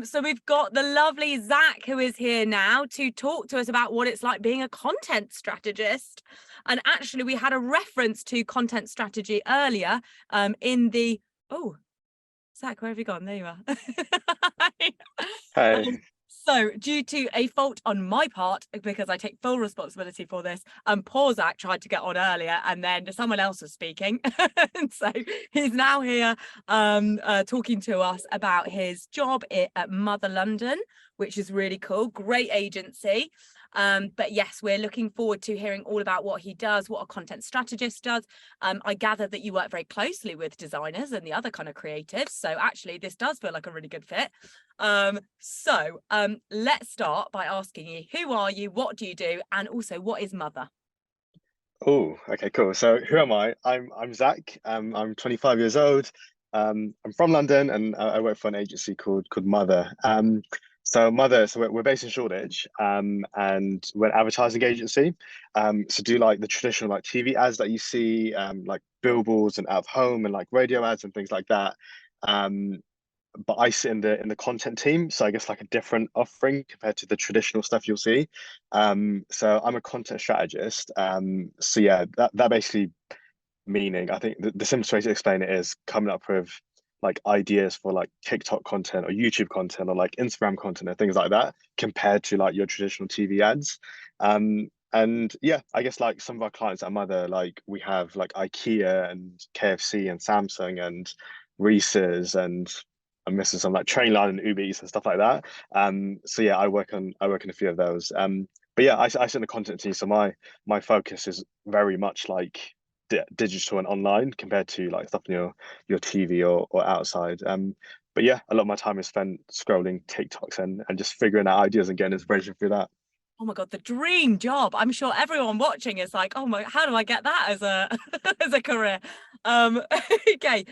So we've got the lovely Zach who is here now to talk to us about what it's like being a content strategist. And actually, we had a reference to content strategy earlier in the. Oh, Zach, where have you gone? There you are. Hey. Um, so, due to a fault on my part, because I take full responsibility for this, poor Zach tried to get on earlier, and then someone else was speaking, and so he's now here, talking to us about his job at Mother London, which is really cool. Great agency. But yes, we're looking forward to hearing all about what he does, what a content strategist does. I gather that you work very closely with designers and the other kind of creatives. So actually, this does feel like a really good fit. Let's start by asking you, who are you, what do you do, and also what is Mother? Oh, okay, cool. So who am I? I'm Zach. I'm 25 years old. I'm from London, and I work for an agency called Mother. So we're based in Shoreditch, and we're an advertising agency. So do like the traditional like TV ads that you see, like billboards and out of home and like radio ads and things like that. Um, but I sit in the content team, so I guess like a different offering compared to the traditional stuff you'll see. So I'm a content strategist. So yeah, that basically meaning I think the simplest way to explain it is coming up with like ideas for like TikTok content or YouTube content or like Instagram content and things like that compared to like your traditional TV ads. And yeah, I guess like some of our clients at Mother, like we have like IKEA and KFC and Samsung and Reese's and I'm missing some like Trainline and Uber Eats and stuff like that. So yeah, I work in a few of those. But yeah, I sit in the content team, so my focus is very much like digital and online compared to like stuff on your TV or outside. But yeah, a lot of my time is spent scrolling TikToks and just figuring out ideas and getting inspiration through that. Oh my God, the dream job. I'm sure everyone watching is like, oh my, how do I get that as a as a career? Um, okay.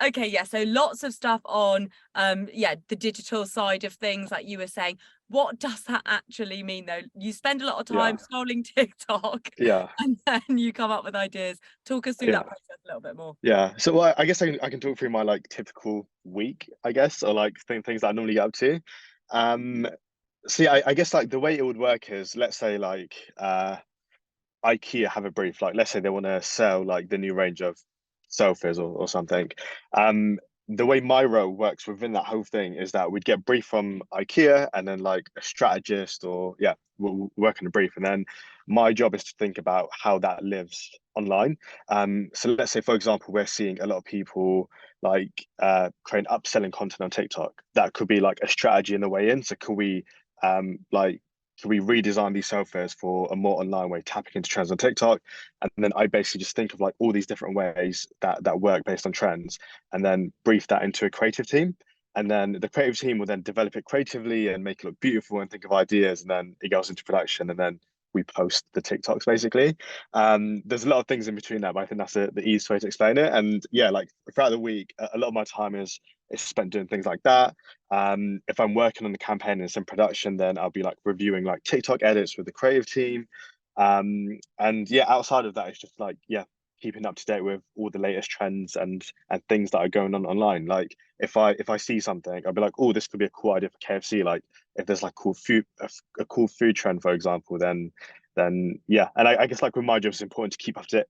Okay, yeah. So lots of stuff on yeah, the digital side of things, like you were saying. What does that actually mean though? You spend a lot of time Yeah, scrolling TikTok yeah, and then you come up with ideas. Talk us through yeah, that process a little bit more. yeah. So well, I guess I can talk through my like typical week, I guess, or like things that I normally get up to. Um, See, I guess like the way it would work is, let's say like IKEA have a brief, like let's say they want to sell like the new range of sofas or something. Um, the way my role works within that whole thing is that we'd get brief from IKEA and then like a strategist or yeah, we'll work on a brief. And then my job is to think about how that lives online. So let's say, for example, we're seeing a lot of people like create upselling content on TikTok. That could be like a strategy in the way in. So could we like can we redesign these sofas for a more online way, tapping into trends on TikTok? And then I basically just think of like all these different ways that work based on trends, and then brief that into a creative team. And then the creative team will then develop it creatively and make it look beautiful and think of ideas, and then it goes into production, and then we post the TikToks basically. There's a lot of things in between that, but I think that's the easiest way to explain it. And yeah, like throughout the week, a lot of my time is spent doing things like that. If I'm working on the campaign and it's in production, then I'll be like reviewing like TikTok edits with the creative team. And yeah, outside of that, it's just like, yeah, keeping up to date with all the latest trends and things that are going on online. Like if I see something, I'll be like, oh, this could be a cool idea for KFC. Like if there's like a cool food trend, for example, then yeah. And I guess like with my job, it's important to keep up to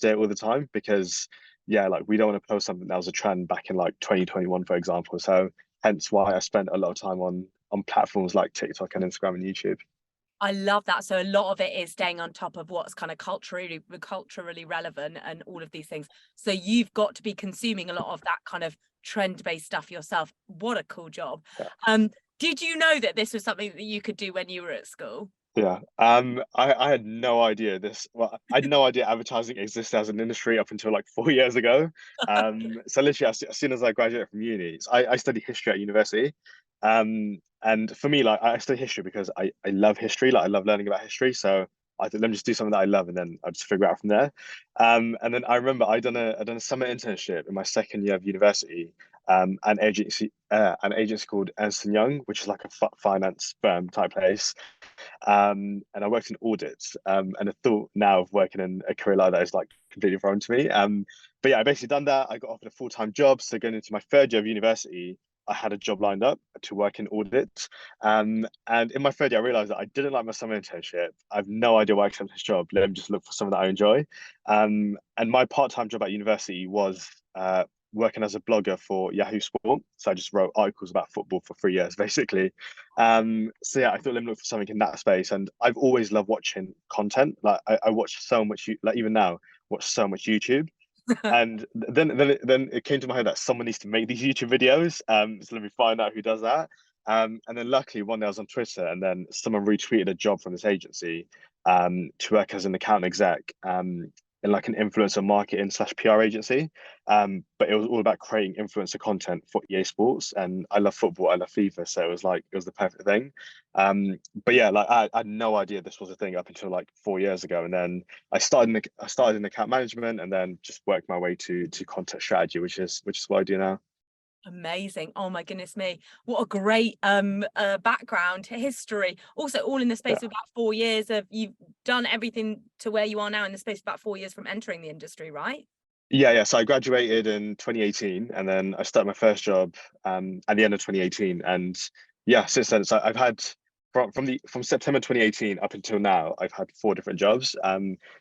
date all the time because yeah, like we don't want to post something that was a trend back in like 2021, for example. So hence why I spent a lot of time on platforms like TikTok and Instagram and YouTube. I love that. So a lot of it is staying on top of what's kind of culturally relevant and all of these things. So you've got to be consuming a lot of that kind of trend-based stuff yourself. What a cool job. Yeah. Did you know that this was something that you could do when you were at school? Yeah. I had no idea this. Well, I had no idea advertising existed as an industry up until like 4 years ago. So literally, as soon as I graduated from uni, so I studied history at university. And for me, like I study history because I love history. Like I love learning about history. So I thought, let me just do something that I love, and then I just figure out from there. And then I remember I done a summer internship in my second year of university. An agency called Ernst and Young, which is like a finance firm type place. And I worked in audits. And the thought now of working in a career like that is like completely foreign to me. But yeah, I basically done that. I got offered a full-time job. So going into my third year of university, I had a job lined up to work in audit. And in my third year, I realized that I didn't like my summer internship. I have no idea why I accepted this job. Let me just look for something that I enjoy. And my part-time job at university was working as a blogger for Yahoo Sport. So I just wrote articles about football for 3 years, basically. So yeah, I thought let me look for something in that space. And I've always loved watching content. Like I watch so much, like even now, watch so much YouTube. And then it came to my head that someone needs to make these YouTube videos. So let me find out who does that. And then luckily one day I was on Twitter, and then someone retweeted a job from this agency to work as an account exec in like an influencer marketing slash PR agency. But it was all about creating influencer content for EA Sports, and I love football, I love FIFA, so it was the perfect thing. But yeah, like I had no idea this was a thing up until like 4 years ago, and then I started in account management, and then just worked my way to content strategy, which is what I do now. Amazing. Oh my goodness me. What a great background history. Also all in the space Yeah. of about 4 years of you've done everything to where you are now in the space of about 4 years from entering the industry, right? Yeah. So I graduated in 2018, and then I started my first job at the end of 2018. And yeah, since then, so I've had from September 2018 up until now, I've had four different jobs.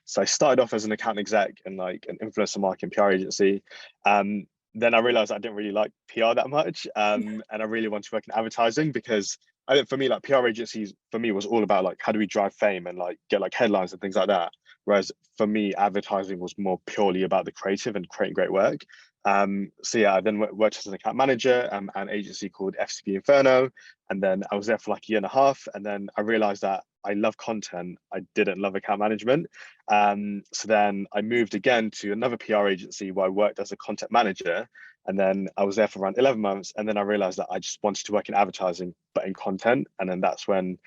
So I started off as an account exec in like an influencer marketing PR agency. Um, then I realized I didn't really like PR that much, and I really wanted to work in advertising because I think for me, like PR agencies for me was all about like how do we drive fame and like get like headlines and things like that. Whereas for me, advertising was more purely about the creative and creating great work. So yeah, I then worked as an account manager at an agency called FCB Inferno, and then I was there for like a year and a half, and then I realized that I love content. I didn't love account management. So then I moved again to another PR agency where I worked as a content manager, and then I was there for around 11 months, and then I realized that I just wanted to work in advertising but in content, and then that's when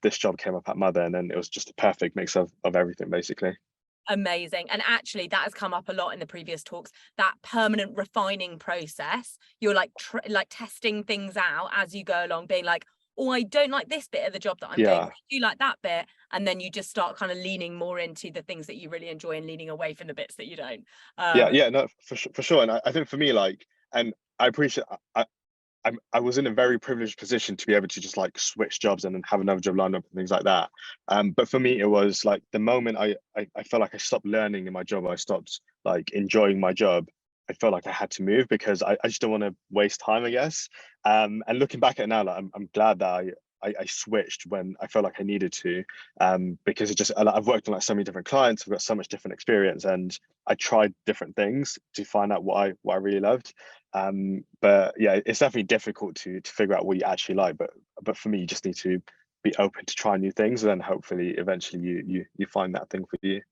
this job came up at Mother, and then it was just a perfect mix of everything, basically. Amazing. And actually that has come up a lot in the previous talks, that permanent refining process. You're like like testing things out as you go along, being like, oh, I don't like this bit of the job that I'm doing, but Yeah, I do like that bit. And then you just start kind of leaning more into the things that you really enjoy and leaning away from the bits that you don't. Um, yeah, no, for sure. And I think for me, like, and I appreciate, I was in a very privileged position to be able to just like switch jobs and then have another job lined up and things like that. But for me, it was like the moment I felt like I stopped learning in my job, I stopped like enjoying my job. I felt like I had to move because I just don't want to waste time, I guess. And looking back at it now, like, I'm glad that I switched when I felt like I needed to, because it just I've worked on like so many different clients, I've got so much different experience, and I tried different things to find out what I really loved. But yeah, it's definitely difficult to figure out what you actually like. But for me, you just need to be open to try new things, and then hopefully eventually you find that thing for you.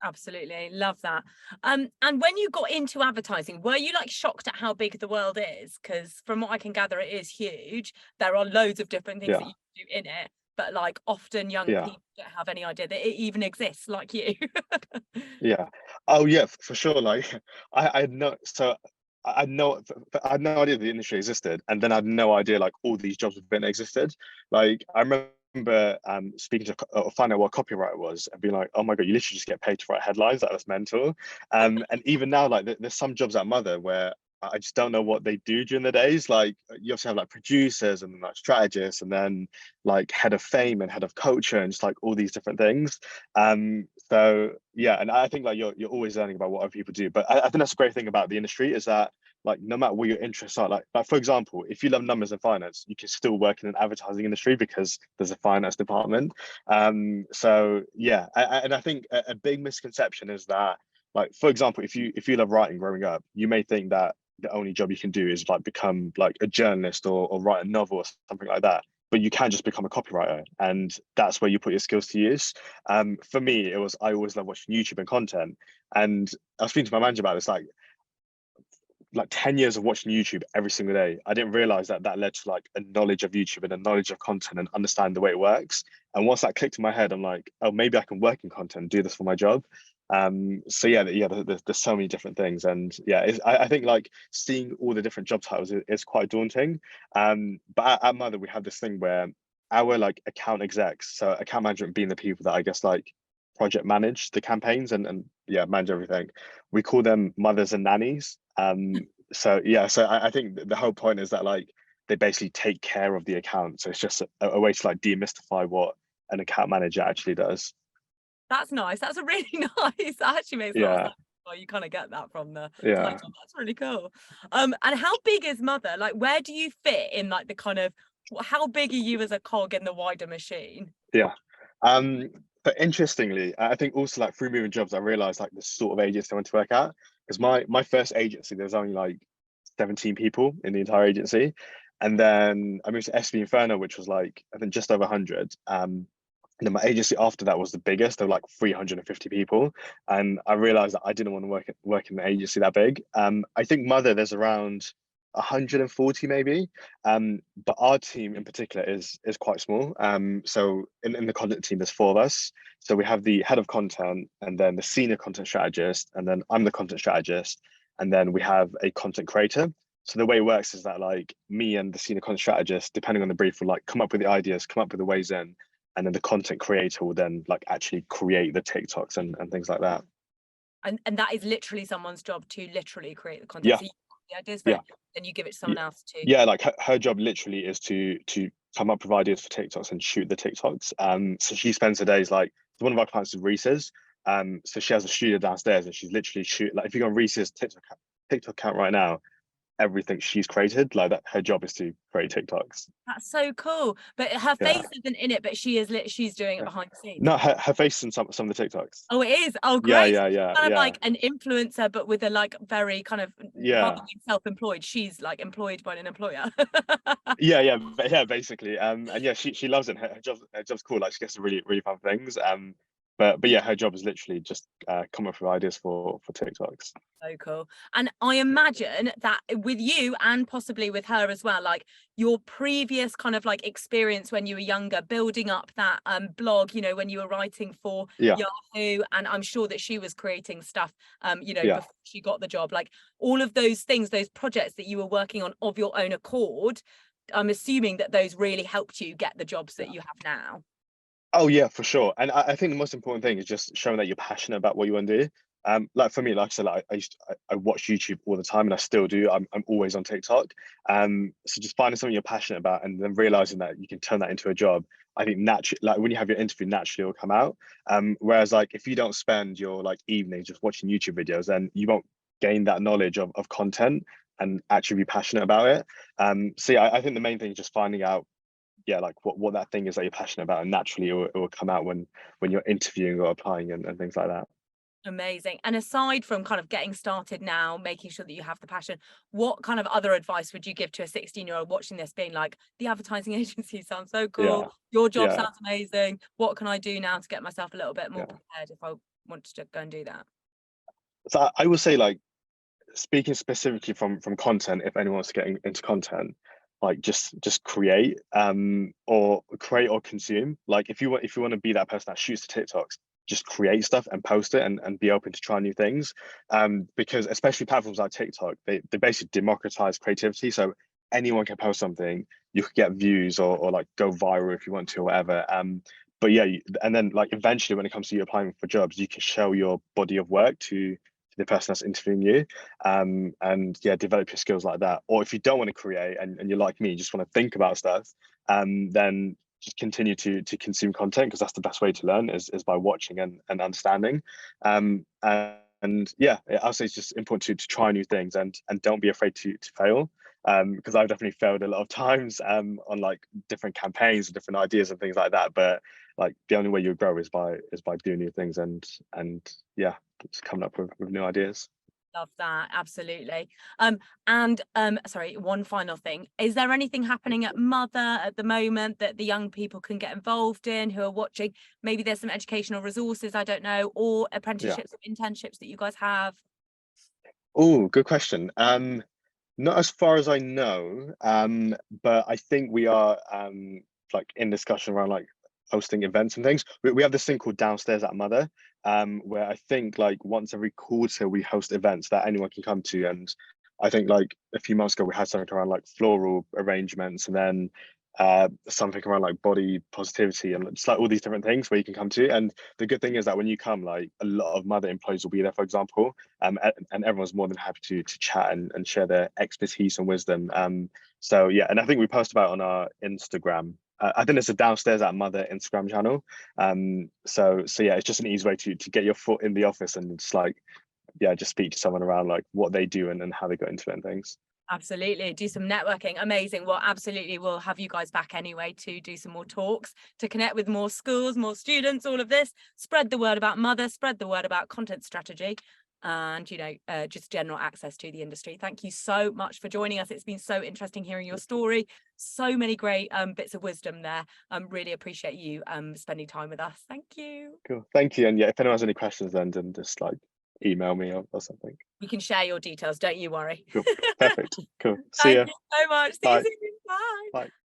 Absolutely. Love that. And when you got into advertising, were you like shocked at how big the world is? Because from what I can gather, it is huge. There are loads of different things that Yeah, you can do in it, but like often young yeah, people don't have any idea that it even exists, like you. yeah. Oh yeah, for sure. Like I had no so I had no I had no idea the industry existed, and then I had no idea like all these jobs within existed. Like I remember speaking to or finding out what a copywriter was and being like, oh my god, you literally just get paid to write headlines. Like, that's mental. And even now, like there's some jobs at Mother where I just don't know what they do during the days. Like you also have like producers and like strategists, and then like head of fame and head of culture, and just like all these different things. So yeah, and I think like you're always learning about what other people do. But I think that's a great thing about the industry is that like no matter what your interests are, like for example, if you love numbers and finance, you can still work in an advertising industry because there's a finance department. So yeah, and I think a big misconception is that like for example, if you love writing growing up, you may think that the only job you can do is like become like a journalist or write a novel or something like that. But you can just become a copywriter, and that's where you put your skills to use. For me, it was I always love watching YouTube and content, and I was speaking to my manager about this, like 10 years of watching YouTube every single day. I didn't realize that that led to like a knowledge of YouTube and a knowledge of content and understand the way it works. And once that clicked in my head, I'm like, oh, maybe I can work in content and do this for my job. So yeah, there's so many different things, and yeah, I think like seeing all the different job titles is quite daunting. But at Mother, we have this thing where our like account execs, so account management being the people that I guess like project manage the campaigns and yeah, manage everything. We call them mothers and nannies, So yeah, so I think the whole point is that like they basically take care of the account. So it's just a way to like demystify what an account manager actually does. That's nice. That's a really nice. That actually makes a lot of Yeah, sense. Well, you kind of get that from the yeah, title. That's really cool. And how big is Mother? Like, where do you fit in like the kind of how big are you as a cog in the wider machine? yeah. Um, but interestingly, I think also like through moving jobs, I realized like the sort of agency I want to work at. Because my first agency, there was only like 17 people in the entire agency. And then I moved to SB Inferno, which was like I think just over 100. And then my agency after that was the biggest. There were like 350 people, and I realized that I didn't want to work in an agency that big. I think Mother there's around 140 maybe, but our team in particular is quite small. So in the content team, there's four of us. So we have the head of content, and then the senior content strategist, and then I'm the content strategist, and then we have a content creator. So the way it works is that like me and the senior content strategist, depending on the brief, will like come up with the ideas, come up with the ways in, and then the content creator will then like actually create the TikToks and things like that. And that is literally someone's job to literally create the content. Yeah, So you have the ideas for yeah, it, then you give it to yeah, someone else to. yeah. Like her job literally is to come up with ideas for TikToks and shoot the TikToks. So she spends her days like one of our clients is Reese's. So she has a studio downstairs and she's literally shoot like if you go on Reese's TikTok account right now, everything she's created, like that her job is to create TikToks. That's so cool. But her Yeah. face isn't in it, but she's doing it Yeah. behind the scenes. No, her face in some of the TikToks. Oh, it is. Oh, Yeah, great. So yeah, she's yeah, kind of yeah. like an influencer, but with a like very kind of rather Yeah. than self-employed, she's like employed by an employer. Yeah, basically. And yeah, she loves it. Her job's cool. Like she gets to really fun things. But yeah, her job is literally just come up with ideas for TikToks. So cool. And I imagine that with you and possibly with her as well, like your previous kind of like experience when you were younger, building up that blog, when you were writing for Yeah, Yahoo, and I'm sure that she was creating stuff yeah, before she got the job. Like all of those things, those projects that you were working on of your own accord, I'm assuming that those really helped you get the jobs that yeah. you have now. Oh yeah, for sure. And I think the most important thing is just showing that you're passionate about what you want to do. Like for me, like I said, like I watch YouTube all the time, and I still do. I'm always on TikTok. So just finding something you're passionate about, and then realizing that you can turn that into a job. I think naturally, like when you have your interview, naturally it'll come out. Whereas like if you don't spend your like evening just watching YouTube videos, then you won't gain that knowledge of content and actually be passionate about it. So yeah, I think the main thing is just finding out yeah, like what that thing is that you're passionate about, and naturally it will come out when you're interviewing or applying and things like that. Amazing. And aside from kind of getting started now, making sure that you have the passion, what kind of other advice would you give to a 16-year-old watching this being like, the advertising agency sounds so cool, Yeah, your job yeah, sounds amazing. What can I do now to get myself a little bit more yeah. prepared if I want to go and do that? So I will say like speaking specifically from content, if anyone wants to get into content, like just create or consume. Like if you want to be that person that shoots the TikToks, just create stuff and post it and be open to try new things. Because especially platforms like TikTok, they basically democratize creativity. So anyone can post something, you could get views or like go viral if you want to or whatever. But yeah, and then like eventually when it comes to you applying for jobs, you can show your body of work to the person that's interviewing you, and yeah, develop your skills like that. Or if you don't want to create and you're like me, you just want to think about stuff, then just continue to consume content because that's the best way to learn is by watching and understanding. And yeah, I'll say it's just important to try new things and don't be afraid to fail. Because I've definitely failed a lot of times on like different campaigns and different ideas and things like that. But like the only way you grow is by doing new things and yeah, just coming up with new ideas. Love that. Absolutely. And sorry, one final thing. Is there anything happening at Mother at the moment that the young people can get involved in who are watching? Maybe there's some educational resources, I don't know, or Yeah. apprenticeships or internships that you guys have. Oh, good question. Not as far as I know, but I think we are like in discussion around like hosting events and things. We have this thing called Downstairs at Mother, where I think like once every quarter we host events that anyone can come to. And I think like a few months ago we had something around like floral arrangements, and then something around like body positivity and just like all these different things where you can come to. And the good thing is that when you come, like a lot of mother employees will be there, for example, and everyone's more than happy to chat and share their expertise and wisdom. So yeah, and I think we post about it on our Instagram. I think it's a downstairs at mother Instagram channel. So yeah, it's just an easy way to get your foot in the office and just like, yeah, just speak to someone around like what they do and how they got into it and things. Absolutely. Do some networking. Amazing. Well, absolutely. We'll have you guys back anyway to do some more talks, to connect with more schools, more students, all of this. Spread the word about Mother, spread the word about content strategy and, just general access to the industry. Thank you so much for joining us. It's been so interesting hearing your story. So many great bits of wisdom there. Really appreciate you spending time with us. Thank you. Cool. Thank you. And yeah, if anyone has any questions, then just like email me or something. We can share your details. Don't you worry. Cool. Perfect. Cool. See Thank ya. you so much. See you Bye. soon. Bye. Bye.